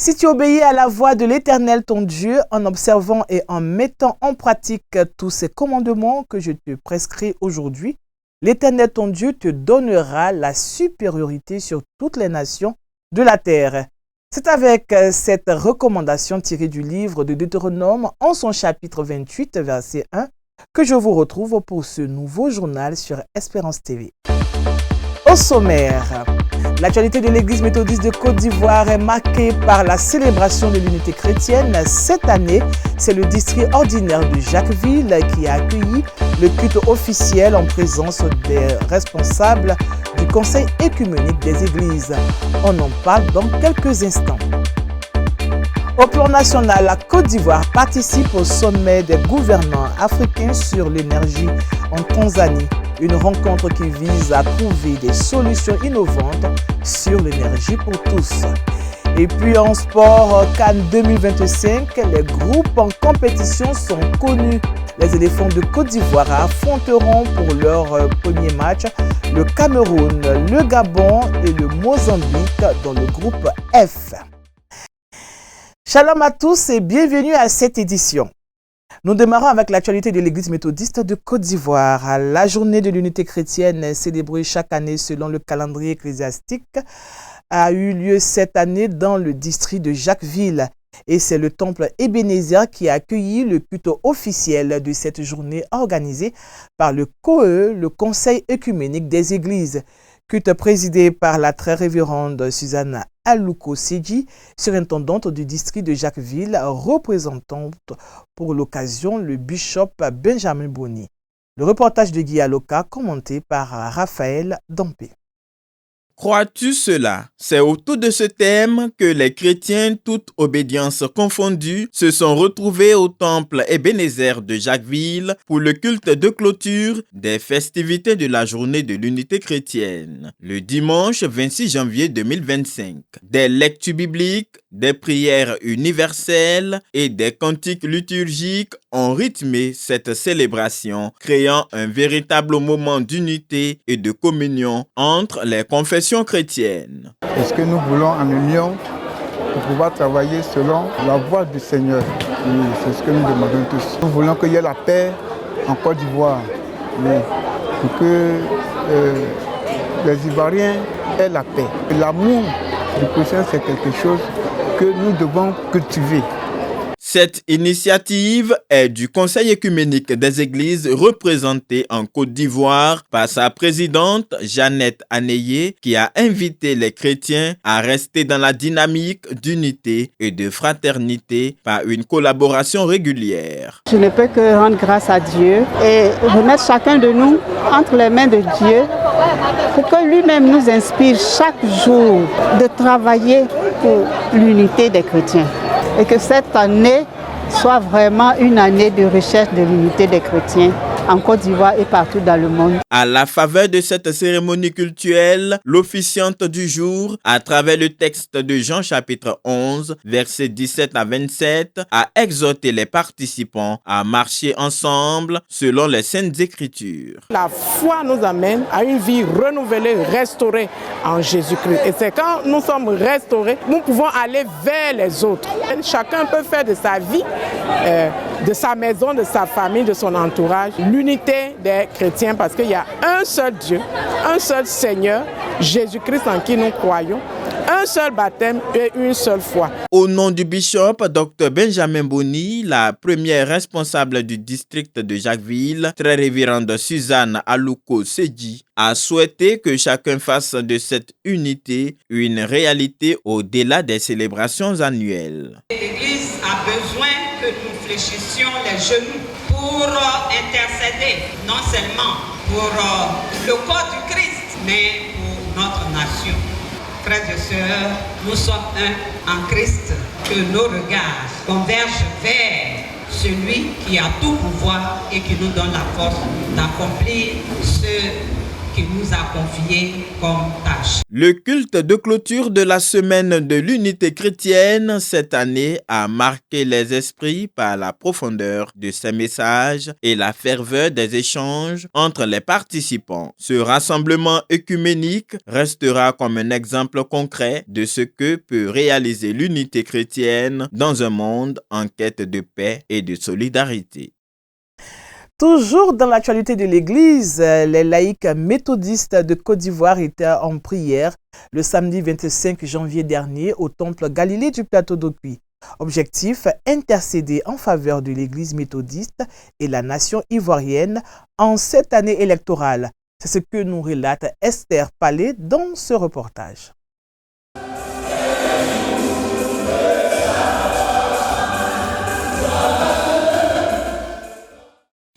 Si tu obéis à la voix de l'Éternel ton Dieu en observant et en mettant en pratique tous ces commandements que je te prescris aujourd'hui, l'Éternel ton Dieu te donnera la supériorité sur toutes les nations de la terre. C'est avec cette recommandation tirée du livre de Deutéronome en son chapitre 28, verset 1, que je vous retrouve pour ce nouveau journal sur Espérance TV. Au sommaire, l'actualité de l'Église méthodiste de Côte d'Ivoire est marquée par la célébration de l'unité chrétienne. Cette année, c'est le district ordinaire de Jacquesville qui a accueilli le culte officiel en présence des responsables du Conseil œcuménique des Églises. On en parle dans quelques instants. Au plan national, la Côte d'Ivoire participe au sommet des gouvernants africains sur l'énergie en Tanzanie. Une rencontre qui vise à trouver des solutions innovantes sur l'énergie pour tous. Et puis en sport, Cannes 2025, les groupes en compétition sont connus. Les éléphants de Côte d'Ivoire affronteront pour leur premier match le Cameroun, le Gabon et le Mozambique dans le groupe F. Shalom à tous et bienvenue à cette édition. Nous démarrons avec l'actualité de l'Église méthodiste de Côte d'Ivoire. La journée de l'unité chrétienne, célébrée chaque année selon le calendrier ecclésiastique, a eu lieu cette année dans le district de Jacquesville. Et c'est le temple Ebenezer qui a accueilli le culte officiel de cette journée organisée par le COE, le Conseil œcuménique des Églises. Culte présidé par la très révérende Suzanne Alouko Sedji, surintendante du district de Jacquesville, représentante pour l'occasion le bishop Benjamin Boni. Le reportage de Guy Aloka, commenté par Raphaël Dampé. Crois-tu cela? C'est autour de ce thème que les chrétiens, toutes obédiences confondues, se sont retrouvés au temple Ebenezer de Jacquesville pour le culte de clôture des festivités de la journée de l'unité chrétienne, le dimanche 26 janvier 2025. Des lectures bibliques, des prières universelles et des cantiques liturgiques ont rythmé cette célébration, créant un véritable moment d'unité et de communion entre les confessions chrétiennes. Est-ce que nous voulons en union pour pouvoir travailler selon la voie du Seigneur? Oui, c'est ce que nous demandons tous. Nous voulons qu'il y ait la paix en Côte d'Ivoire, oui, pour que les Ivoiriens aient la paix. L'amour du chrétien, c'est quelque chose que nous devons cultiver. Cette initiative est du Conseil œcuménique des Églises représenté en Côte d'Ivoire par sa présidente Jeannette Aneyé qui a invité les chrétiens à rester dans la dynamique d'unité et de fraternité par une collaboration régulière. Je ne peux que rendre grâce à Dieu et remettre chacun de nous entre les mains de Dieu pour que lui-même nous inspire chaque jour de travailler pour l'unité des chrétiens. Et que cette année soit vraiment une année de recherche de l'unité des chrétiens en Côte d'Ivoire et partout dans le monde. À la faveur de cette cérémonie cultuelle, l'officiante du jour, à travers le texte de Jean chapitre 11, versets 17 à 27, a exhorté les participants à marcher ensemble selon les Saintes Écritures. La foi nous amène à une vie renouvelée, restaurée en Jésus-Christ. Et c'est quand nous sommes restaurés, nous pouvons aller vers les autres. Et chacun peut faire de sa vie, de sa maison, de sa famille, de son entourage, l'unité des chrétiens, parce qu'il y a un seul Dieu, un seul Seigneur, Jésus-Christ en qui nous croyons, un seul baptême et une seule foi. Au nom du bishop, Dr Benjamin Boni, la première responsable du district de Jacquesville, très révérende Suzanne Alouko Sedji, a souhaité que chacun fasse de cette unité une réalité au-delà des célébrations annuelles. L'Église a besoin que nous fléchissions les genoux pour intercéder, non seulement pour le corps du Christ, mais pour notre nation. Frères et sœurs, nous sommes un en Christ, que nos regards convergent vers celui qui a tout pouvoir et qui nous donne la force d'accomplir ce qu'il nous a confiée comme tâche. Le culte de clôture de la semaine de l'unité chrétienne cette année a marqué les esprits par la profondeur de ses messages et la ferveur des échanges entre les participants. Ce rassemblement œcuménique restera comme un exemple concret de ce que peut réaliser l'unité chrétienne dans un monde en quête de paix et de solidarité. Toujours dans l'actualité de l'Église, les laïcs méthodistes de Côte d'Ivoire étaient en prière le samedi 25 janvier dernier au temple Galilée du plateau d'Okuy. Objectif, intercéder en faveur de l'Église méthodiste et la nation ivoirienne en cette année électorale. C'est ce que nous relate Esther Palais dans ce reportage.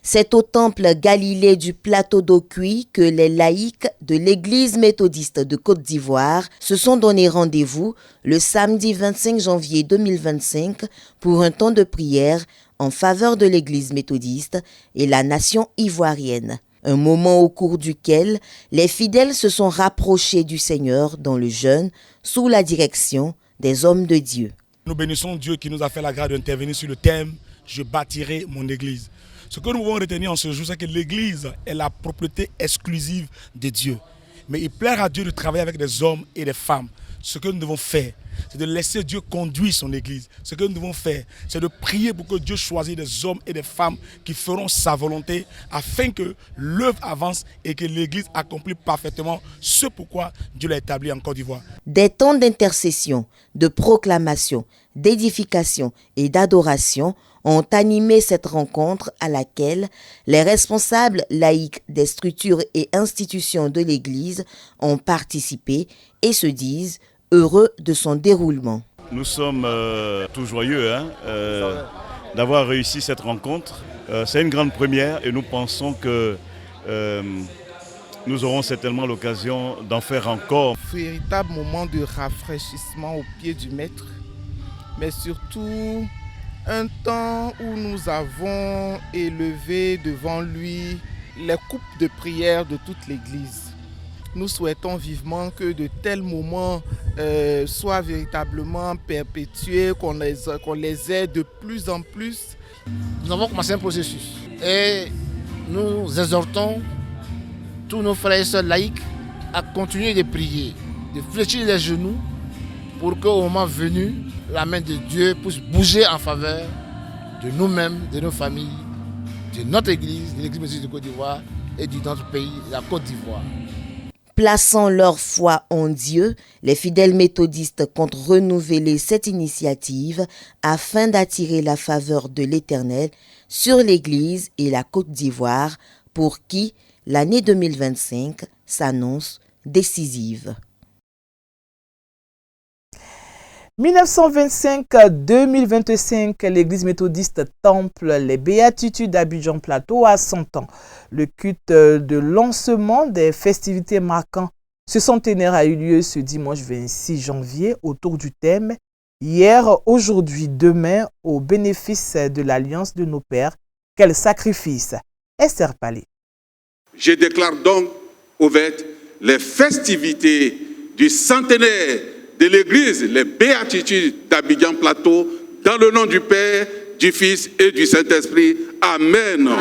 C'est au temple Galilée du plateau d'Okuy que les laïcs de l'Église méthodiste de Côte d'Ivoire se sont donné rendez-vous le samedi 25 janvier 2025 pour un temps de prière en faveur de l'Église méthodiste et la nation ivoirienne. Un moment au cours duquel les fidèles se sont rapprochés du Seigneur dans le jeûne sous la direction des hommes de Dieu. Nous bénissons Dieu qui nous a fait la grâce d'intervenir sur le thème « Je bâtirai mon Église ». Ce que nous pouvons retenir en ce jour, c'est que l'Église est la propriété exclusive de Dieu. Mais il plaît à Dieu de travailler avec des hommes et des femmes. Ce que nous devons faire, c'est de laisser Dieu conduire son Église. Ce que nous devons faire, c'est de prier pour que Dieu choisisse des hommes et des femmes qui feront sa volonté afin que l'œuvre avance et que l'Église accomplisse parfaitement ce pourquoi Dieu l'a établi en Côte d'Ivoire. Des temps d'intercession, de proclamation, d'édification et d'adoration ont animé cette rencontre à laquelle les responsables laïcs des structures et institutions de l'Église ont participé et se disent heureux de son déroulement. Nous sommes tout joyeux d'avoir réussi cette rencontre. C'est une grande première et nous pensons que nous aurons certainement l'occasion d'en faire encore. Véritable moment de rafraîchissement au pied du Maître, mais surtout un temps où nous avons élevé devant lui les coupes de prière de toute l'Église. Nous souhaitons vivement que de tels moments soient véritablement perpétués, qu'on les ait de plus en plus. Nous avons commencé un processus et nous exhortons tous nos frères et sœurs laïcs à continuer de prier, de fléchir les genoux pour qu'au moment venu, la main de Dieu puisse bouger en faveur de nous-mêmes, de nos familles, de notre Église, de l'Église méthodiste de Côte d'Ivoire et de notre pays, la Côte d'Ivoire. Plaçant leur foi en Dieu, les fidèles méthodistes comptent renouveler cette initiative afin d'attirer la faveur de l'Éternel sur l'Église et la Côte d'Ivoire pour qui l'année 2025 s'annonce décisive. 1925-2025, l'Église méthodiste Temple les Béatitudes d'Abidjan Plateau a 100 ans. Le culte de lancement des festivités marquant ce centenaire a eu lieu ce dimanche 26 janvier autour du thème « Hier, aujourd'hui, demain, au bénéfice de l'alliance de nos pères, quel sacrifice ?» Esther Palais. Je déclare donc ouvertes les festivités du centenaire de l'Église, les béatitudes d'Abidjan Plateau, dans le nom du Père, du Fils et du Saint-Esprit. Amen.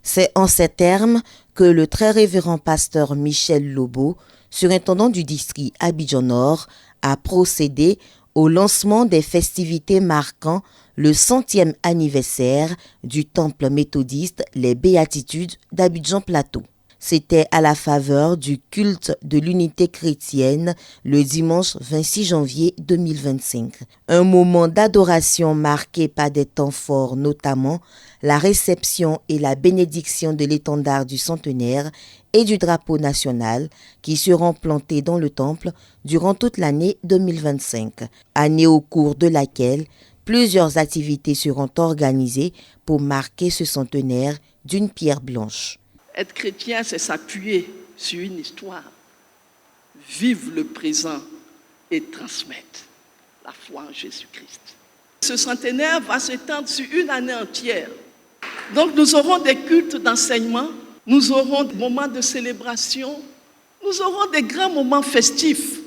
C'est en ces termes que le très révérend pasteur Michel Lobo, surintendant du district Abidjan Nord, a procédé au lancement des festivités marquant le 100e anniversaire du temple méthodiste Les Béatitudes d'Abidjan Plateau. C'était à la faveur du culte de l'unité chrétienne le dimanche 26 janvier 2025. Un moment d'adoration marqué par des temps forts, notamment la réception et la bénédiction de l'étendard du centenaire et du drapeau national qui seront plantés dans le temple durant toute l'année 2025, année au cours de laquelle plusieurs activités seront organisées pour marquer ce centenaire d'une pierre blanche. Être chrétien, c'est s'appuyer sur une histoire, vivre le présent et transmettre la foi en Jésus-Christ. Ce centenaire va s'étendre sur une année entière. Donc nous aurons des cultes d'enseignement, nous aurons des moments de célébration, nous aurons des grands moments festifs.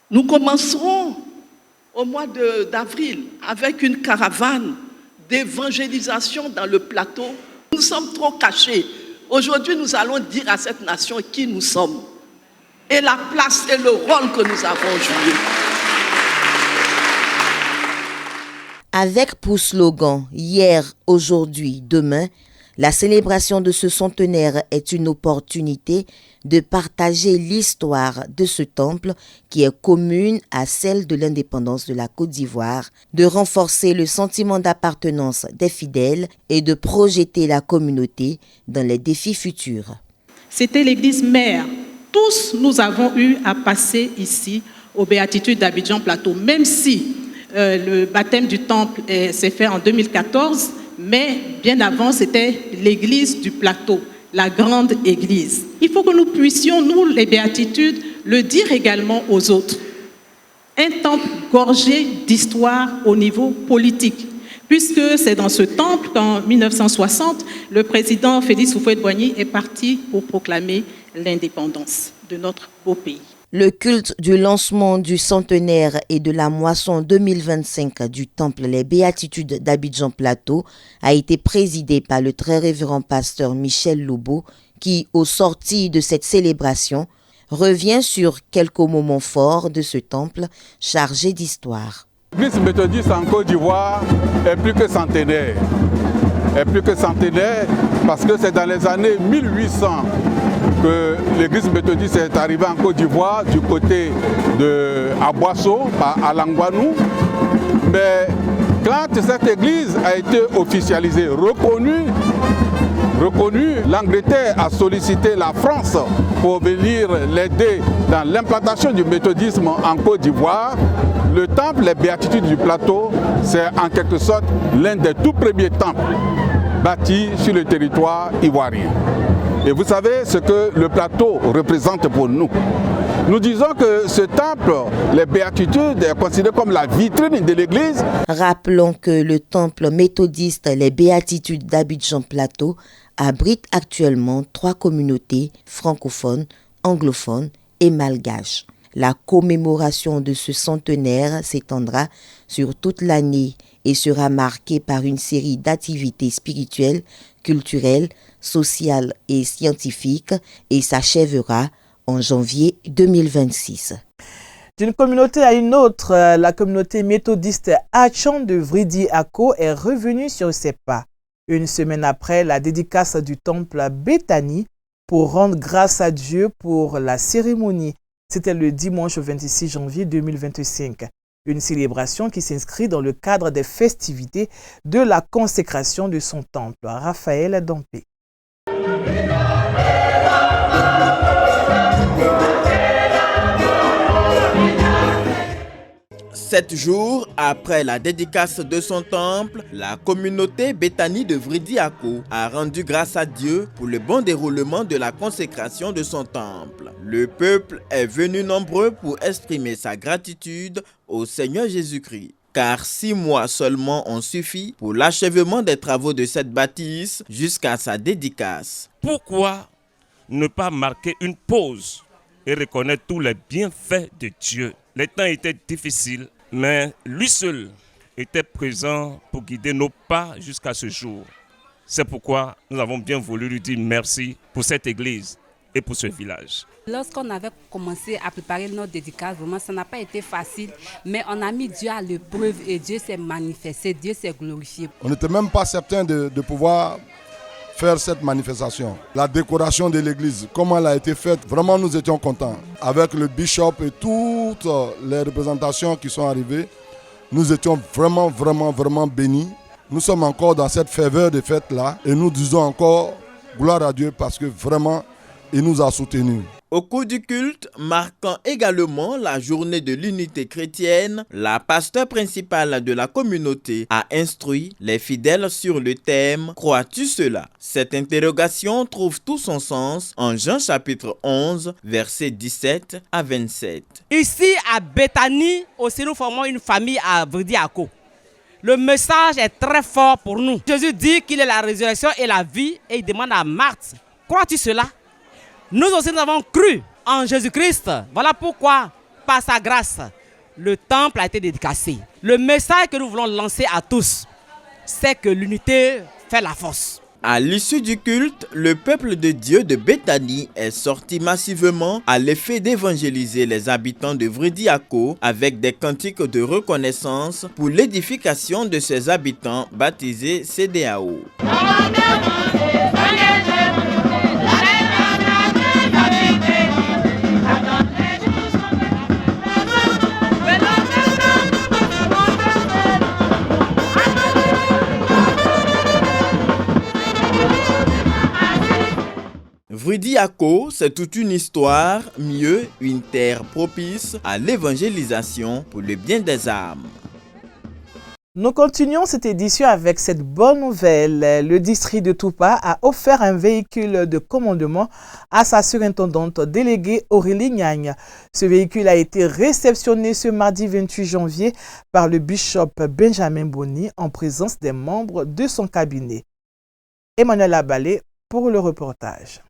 Nous commencerons au mois d'avril avec une caravane d'évangélisation dans le plateau. Nous sommes trop cachés. Aujourd'hui, nous allons dire à cette nation qui nous sommes et la place et le rôle que nous avons joué. Avec pour slogan « Hier, aujourd'hui, demain », la célébration de ce centenaire est une opportunité de partager l'histoire de ce temple qui est commune à celle de l'indépendance de la Côte d'Ivoire, de renforcer le sentiment d'appartenance des fidèles et de projeter la communauté dans les défis futurs. C'était l'église mère. Tous nous avons eu à passer ici aux béatitudes d'Abidjan Plateau, même si le baptême du temple s'est fait en 2014, mais bien avant, c'était l'église du plateau, la grande église. Il faut que nous puissions, nous, les béatitudes, le dire également aux autres. Un temple gorgé d'histoire au niveau politique, puisque c'est dans ce temple qu'en 1960, le président Félix Houphouët-Boigny est parti pour proclamer l'indépendance de notre beau pays. Le culte du lancement du centenaire et de la moisson 2025 du temple Les Béatitudes d'Abidjan Plateau a été présidé par le très révérend pasteur Michel Lobo qui, au sortir de cette célébration, revient sur quelques moments forts de ce temple chargé d'histoire. L'église méthodiste en Côte d'Ivoire est plus que centenaire. Parce que c'est dans les années 1800 que l'église méthodiste est arrivée en Côte d'Ivoire du côté de Aboisseau, à Langouanou. Mais quand cette église a été officialisée, reconnue, l'Angleterre a sollicité la France pour venir l'aider dans l'implantation du méthodisme en Côte d'Ivoire. Le temple, les Béatitudes du Plateau, c'est en quelque sorte l'un des tout premiers temples bâtis sur le territoire ivoirien. Et vous savez ce que le plateau représente pour nous. Nous disons que ce temple, les Béatitudes, est considéré comme la vitrine de l'Église. Rappelons que le temple méthodiste Les Béatitudes d'Abidjan Plateau abrite actuellement 3 communautés francophones, anglophones et malgaches. La commémoration de ce centenaire s'étendra sur toute l'année et sera marquée par une série d'activités spirituelles, culturelles, sociales et scientifiques et s'achèvera en janvier 2026. D'une communauté à une autre, la communauté méthodiste Achan de Vridi-Ako est revenue sur ses pas. Une semaine après la dédicace du temple Béthanie pour rendre grâce à Dieu pour la cérémonie. C'était le dimanche 26 janvier 2025. Une célébration qui s'inscrit dans le cadre des festivités de la consécration de son temple. Raphaël Dampé. 7 jours après la dédicace de son temple, la communauté Béthanie de Vridi-Ako a rendu grâce à Dieu pour le bon déroulement de la consécration de son temple. Le peuple est venu nombreux pour exprimer sa gratitude au Seigneur Jésus-Christ. Car 6 mois seulement ont suffi pour l'achèvement des travaux de cette bâtisse jusqu'à sa dédicace. Pourquoi ne pas marquer une pause et reconnaître tous les bienfaits de Dieu? Les temps étaient difficiles, mais lui seul était présent pour guider nos pas jusqu'à ce jour. C'est pourquoi nous avons bien voulu lui dire merci pour cette église et pour ce village. Lorsqu'on avait commencé à préparer notre dédicace, vraiment, ça n'a pas été facile, mais on a mis Dieu à l'épreuve et Dieu s'est manifesté, Dieu s'est glorifié. On n'était même pas certain de pouvoir faire cette manifestation. La décoration de l'église, comment elle a été faite, vraiment nous étions contents. Avec le bishop et toutes les représentations qui sont arrivées, nous étions vraiment bénis. Nous sommes encore dans cette ferveur de fête-là et nous disons encore gloire à Dieu parce que vraiment, il nous a soutenus. Au cours du culte, marquant également la journée de l'unité chrétienne, la pasteur principale de la communauté a instruit les fidèles sur le thème « Crois-tu cela ?» Cette interrogation trouve tout son sens en Jean chapitre 11, versets 17 à 27. Ici à Béthanie, aussi nous formons une famille à Vridi-Ako. Le message est très fort pour nous. Jésus dit qu'il est la résurrection et la vie et il demande à Marthe, crois-tu cela? Nous aussi nous avons cru en Jésus-Christ. Voilà pourquoi, par sa grâce, le temple a été dédicacé. Le message que nous voulons lancer à tous, c'est que l'unité fait la force. À l'issue du culte, le peuple de Dieu de Béthanie est sorti massivement à l'effet d'évangéliser les habitants de Vridiako avec des cantiques de reconnaissance pour l'édification de ses habitants baptisés CDAO. Vridiako, c'est toute une histoire, mieux une terre propice à l'évangélisation pour le bien des âmes. Nous continuons cette édition avec cette bonne nouvelle. Le district de Tupa a offert un véhicule de commandement à sa surintendante déléguée Aurélie Niagne. Ce véhicule a été réceptionné ce mardi 28 janvier par le bishop Benjamin Boni en présence des membres de son cabinet. Emmanuel Abalé pour le reportage.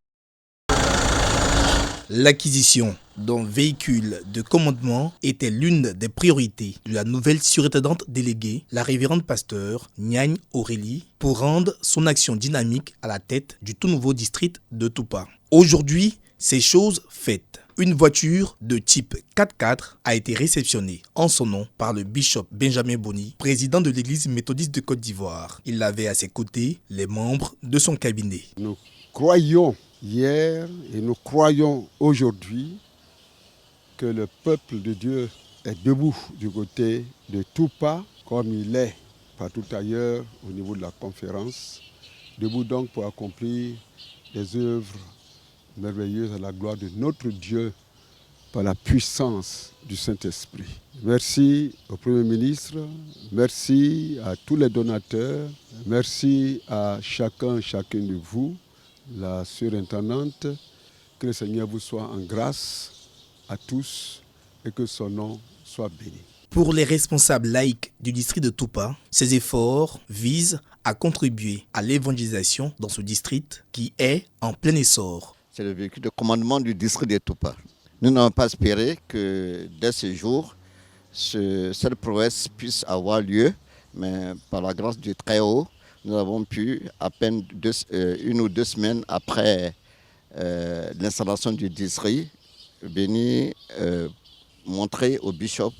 L'acquisition d'un véhicule de commandement était l'une des priorités de la nouvelle surintendante déléguée, la révérende pasteur Niagne Aurélie, pour rendre son action dynamique à la tête du tout nouveau district de Tupa. Aujourd'hui, c'est chose faite. Une voiture de type 4x4 a été réceptionnée en son nom par le bishop Benjamin Boni, président de l'église méthodiste de Côte d'Ivoire. Il avait à ses côtés les membres de son cabinet. Nous croyons hier et nous croyons aujourd'hui que le peuple de Dieu est debout du côté de Tupa, comme il est partout ailleurs au niveau de la conférence, debout donc pour accomplir des œuvres merveilleuses à la gloire de notre Dieu par la puissance du Saint-Esprit. Merci au Premier ministre, merci à tous les donateurs, merci à chacune de vous, la surintendante, que le Seigneur vous soit en grâce à tous et que son nom soit béni. Pour les responsables laïcs du district de Tupa, ces efforts visent à contribuer à l'évangélisation dans ce district qui est en plein essor. C'est le véhicule de commandement du district de Tupa. Nous n'avons pas espéré que dès ce jour, cette prouesse puisse avoir lieu, mais par la grâce du Très-Haut, nous avons pu, à peine 1 ou 2 semaines après l'installation du district, venir montrer au bishop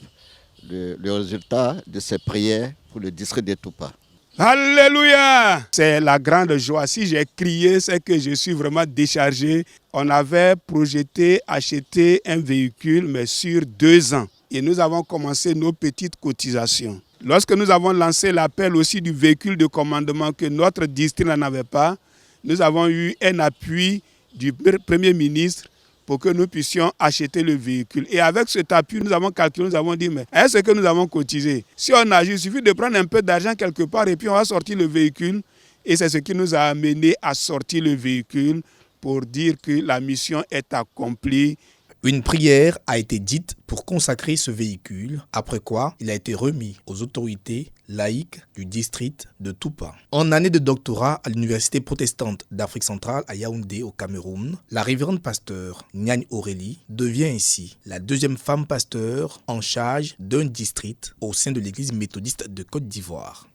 le résultat de ses prières pour le district de Tupa. Alléluia! C'est la grande joie. Si j'ai crié, c'est que je suis vraiment déchargé. On avait projeté acheter un véhicule, mais sur 2 ans. Et nous avons commencé nos petites cotisations. Lorsque nous avons lancé l'appel aussi du véhicule de commandement que notre district n'en avait pas, nous avons eu un appui du Premier ministre pour que nous puissions acheter le véhicule. Et avec cet appui, nous avons calculé, nous avons dit, mais est-ce que nous avons cotisé? Si on a, il suffit de prendre un peu d'argent quelque part et puis on va sortir le véhicule. Et c'est ce qui nous a amené à sortir le véhicule pour dire que la mission est accomplie. Une prière a été dite pour consacrer ce véhicule, après quoi il a été remis aux autorités laïques du district de Tupa. En année de doctorat à l'Université protestante d'Afrique centrale à Yaoundé au Cameroun, la révérende pasteur Niagne Aurélie devient ainsi la 2e femme pasteur en charge d'un district au sein de l'église méthodiste de Côte d'Ivoire.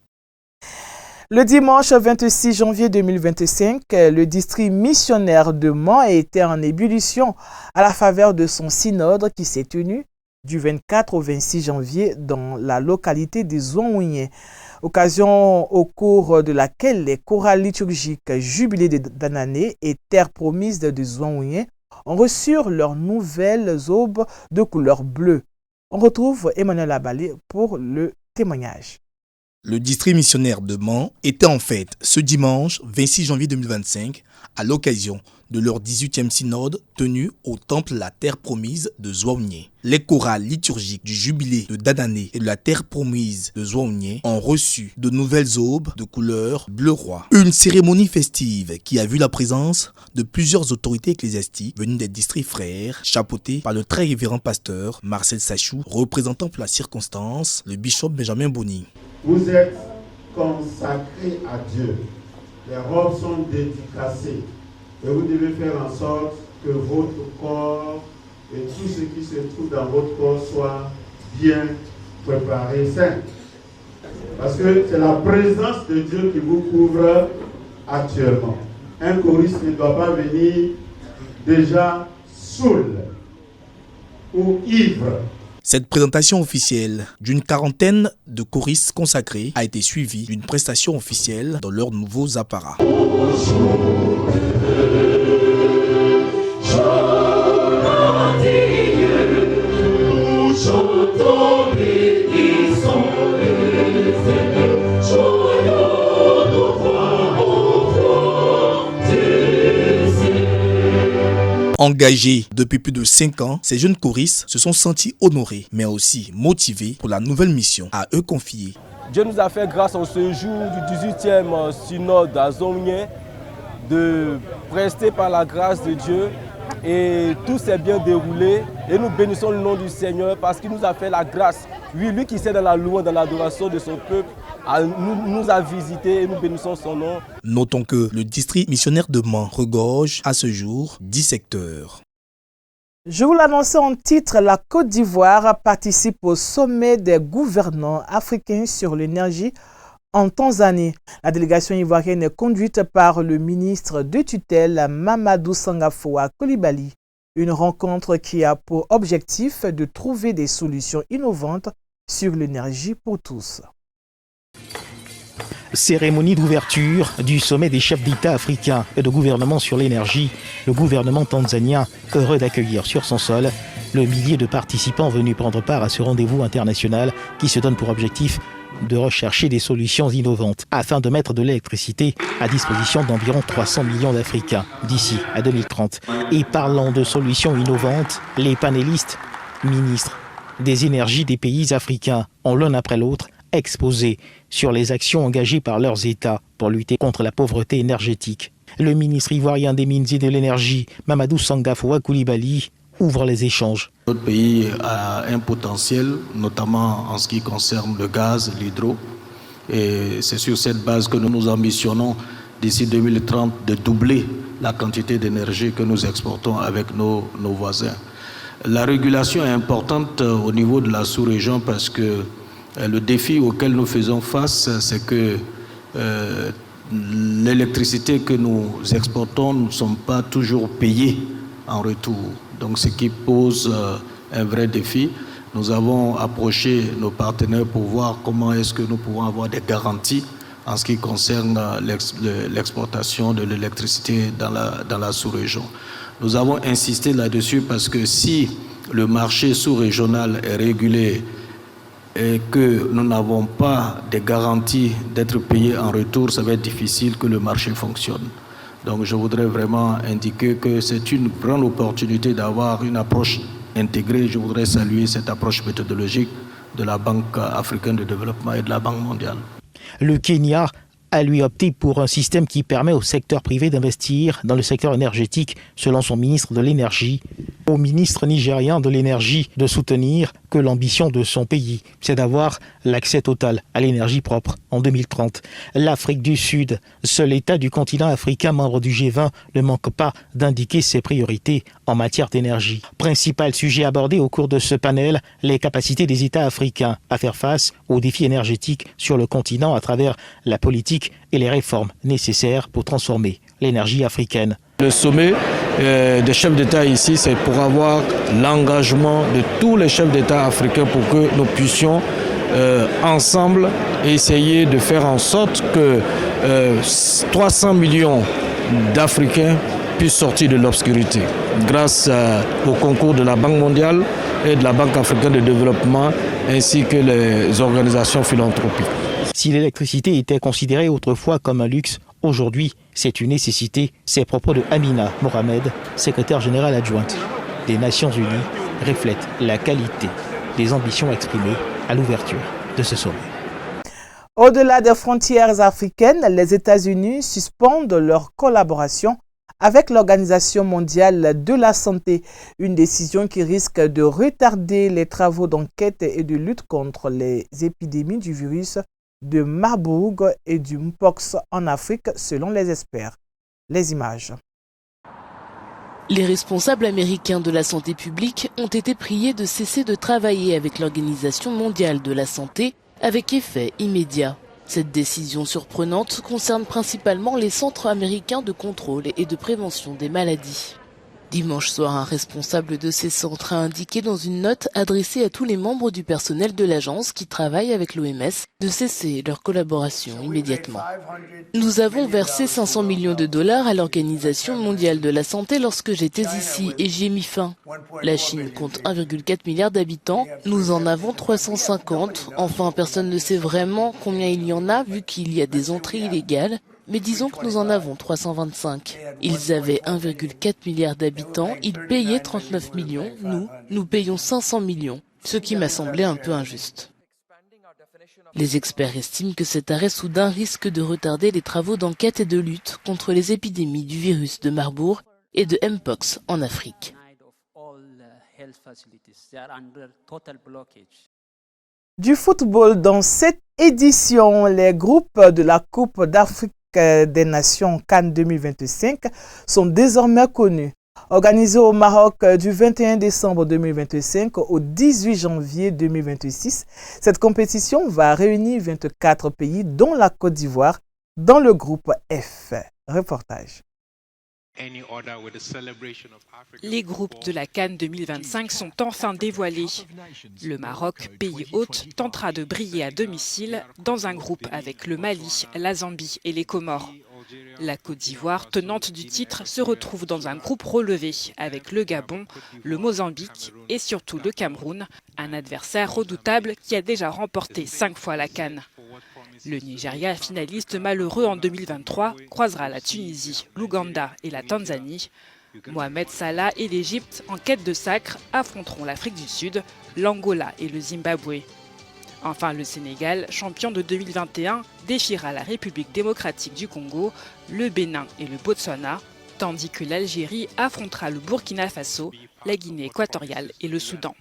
Le dimanche 26 janvier 2025, le district missionnaire de Mans a été en ébullition à la faveur de son synode qui s'est tenu du 24 au 26 janvier dans la localité de Zouanouyen. Occasion au cours de laquelle les chorales liturgiques Jubilé de Danané et Terre promise de Zouanouyen ont reçu leurs nouvelles aubes de couleur bleue. On retrouve Emmanuel Abalé pour le témoignage. Le district missionnaire de Mans était en fête ce dimanche 26 janvier 2025 à l'occasion de leur 18e synode tenu au temple La Terre Promise de Zouanouyen. Les chorales liturgiques du Jubilé de Danané et de la Terre Promise de Zouanouyen ont reçu de nouvelles aubes de couleur bleu roi. Une cérémonie festive qui a vu la présence de plusieurs autorités ecclésiastiques venues des districts frères, chapeautés par le très révérend pasteur Marcel Sachou, représentant pour la circonstance le bishop Benjamin Boni. Vous êtes consacrés à Dieu. Les robes sont dédicacées. Et vous devez faire en sorte que votre corps et tout ce qui se trouve dans votre corps soit bien préparé, saint. Parce que c'est la présence de Dieu qui vous couvre actuellement. Un choriste ne doit pas venir déjà saoul ou ivre. Cette présentation officielle d'une quarantaine de choristes consacrés a été suivie d'une prestation officielle dans leurs nouveaux apparats. Engagés depuis plus de 5 ans, ces jeunes choristes se sont sentis honorés, mais aussi motivés pour la nouvelle mission à eux confiée. Dieu nous a fait grâce au séjour du 18e synode à Zomnier de prester par la grâce de Dieu et tout s'est bien déroulé et nous bénissons le nom du Seigneur parce qu'il nous a fait la grâce. Oui, lui qui sait dans la louange, dans l'adoration de son peuple, nous a visités et nous bénissons son nom. Notons que le district missionnaire de Mans regorge à ce jour 10 secteurs. Je vous l'annonçais en titre, la Côte d'Ivoire participe au sommet des gouvernants africains sur l'énergie en Tanzanie. La délégation ivoirienne est conduite par le ministre de tutelle Mamadou Sangafoua Coulibaly. Une rencontre qui a pour objectif de trouver des solutions innovantes sur l'énergie pour tous. Cérémonie d'ouverture du sommet des chefs d'État africains et de gouvernement sur l'énergie. Le gouvernement tanzanien heureux d'accueillir sur son sol le millier de participants venus prendre part à ce rendez-vous international qui se donne pour objectif de rechercher des solutions innovantes afin de mettre de l'électricité à disposition d'environ 300 millions d'Africains d'ici à 2030. Et parlant de solutions innovantes, les panélistes, ministres des énergies des pays africains ont l'un après l'autre exposé sur les actions engagées par leurs États pour lutter contre la pauvreté énergétique. Le ministre ivoirien des Mines et de l'Énergie, Mamadou Sangafoua Coulibaly, ouvre les échanges. Notre pays a un potentiel, notamment en ce qui concerne le gaz, l'hydro. Et c'est sur cette base que nous nous ambitionnons d'ici 2030 de doubler la quantité d'énergie que nous exportons avec nos voisins. La régulation est importante au niveau de la sous-région parce que le défi auquel nous faisons face, c'est que l'électricité que nous exportons ne sont pas toujours payées en retour. Donc ce qui pose un vrai défi. Nous avons approché nos partenaires pour voir comment est-ce que nous pouvons avoir des garanties en ce qui concerne l'exportation de l'électricité dans la sous-région. Nous avons insisté là-dessus parce que si le marché sous-régional est régulé et que nous n'avons pas de garanties d'être payés en retour, ça va être difficile que le marché fonctionne. Donc je voudrais vraiment indiquer que c'est une grande opportunité d'avoir une approche intégrée. Je voudrais saluer cette approche méthodologique de la Banque africaine de développement et de la Banque mondiale. Le Kenya a lui opté pour un système qui permet au secteur privé d'investir dans le secteur énergétique, selon son ministre de l'Énergie. Au ministre nigérien de l'Énergie de soutenir que l'ambition de son pays, c'est d'avoir l'accès total à l'énergie propre en 2030. L'Afrique du Sud, seul État du continent africain membre du G20, ne manque pas d'indiquer ses priorités en matière d'énergie. Principal sujet abordé au cours de ce panel, les capacités des États africains à faire face aux défis énergétiques sur le continent à travers la politique et les réformes nécessaires pour transformer l'énergie africaine. Le sommet des chefs d'État ici, c'est pour avoir l'engagement de tous les chefs d'État africains pour que nous puissions ensemble essayer de faire en sorte que 300 millions d'Africains puissent sortir de l'obscurité grâce au concours de la Banque mondiale et de la Banque africaine de développement ainsi que les organisations philanthropiques. Si l'électricité était considérée autrefois comme un luxe, aujourd'hui, c'est une nécessité. Ces propos de Amina Mohamed, secrétaire générale adjointe des Nations Unies, reflètent la qualité des ambitions exprimées à l'ouverture de ce sommet. Au-delà des frontières africaines, les États-Unis suspendent leur collaboration avec l'Organisation mondiale de la santé, une décision qui risque de retarder les travaux d'enquête et de lutte contre les épidémies du virus de Marburg et du Mpox en Afrique, selon les experts. Les images. Les responsables américains de la santé publique ont été priés de cesser de travailler avec l'Organisation mondiale de la santé avec effet immédiat. Cette décision surprenante concerne principalement les centres américains de contrôle et de prévention des maladies. Dimanche soir, un responsable de ces centres a indiqué dans une note adressée à tous les membres du personnel de l'agence qui travaillent avec l'OMS de cesser leur collaboration immédiatement. Nous avons versé 500 millions de dollars à l'Organisation mondiale de la santé lorsque j'étais ici et j'y ai mis fin. La Chine compte 1,4 milliard d'habitants, nous en avons 350. Enfin, personne ne sait vraiment combien il y en a vu qu'il y a des entrées illégales. Mais disons que nous en avons 325. Ils avaient 1,4 milliard d'habitants, ils payaient 39 millions, nous payons 500 millions, ce qui m'a semblé un peu injuste. Les experts estiment que cet arrêt soudain risque de retarder les travaux d'enquête et de lutte contre les épidémies du virus de Marburg et de Mpox en Afrique. Du football dans cette édition, les groupes de la Coupe d'Afrique des Nations Cannes 2025 sont désormais connus. Organisée au Maroc du 21 décembre 2025 au 18 janvier 2026, cette compétition va réunir 24 pays, dont la Côte d'Ivoire, dans le groupe F. Reportage. Les groupes de la CAN 2025 sont enfin dévoilés. Le Maroc, pays hôte, tentera de briller à domicile dans un groupe avec le Mali, la Zambie et les Comores. La Côte d'Ivoire, tenante du titre, se retrouve dans un groupe relevé avec le Gabon, le Mozambique et surtout le Cameroun, un adversaire redoutable qui a déjà remporté 5 fois la CAN. Le Nigeria, finaliste malheureux en 2023, croisera la Tunisie, l'Ouganda et la Tanzanie. Mohamed Salah et l'Égypte, en quête de sacre, affronteront l'Afrique du Sud, l'Angola et le Zimbabwe. Enfin, le Sénégal, champion de 2021, défiera la République démocratique du Congo, le Bénin et le Botswana, tandis que l'Algérie affrontera le Burkina Faso, la Guinée équatoriale et le Soudan.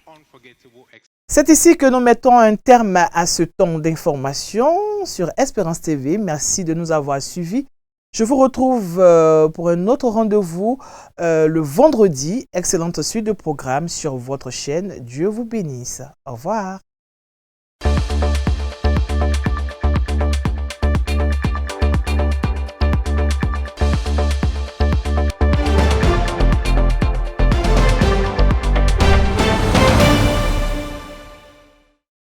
C'est ici que nous mettons un terme à ce temps d'information sur Espérance TV. Merci de nous avoir suivis. Je vous retrouve pour un autre rendez-vous le vendredi. Excellente suite de programme sur votre chaîne. Dieu vous bénisse. Au revoir.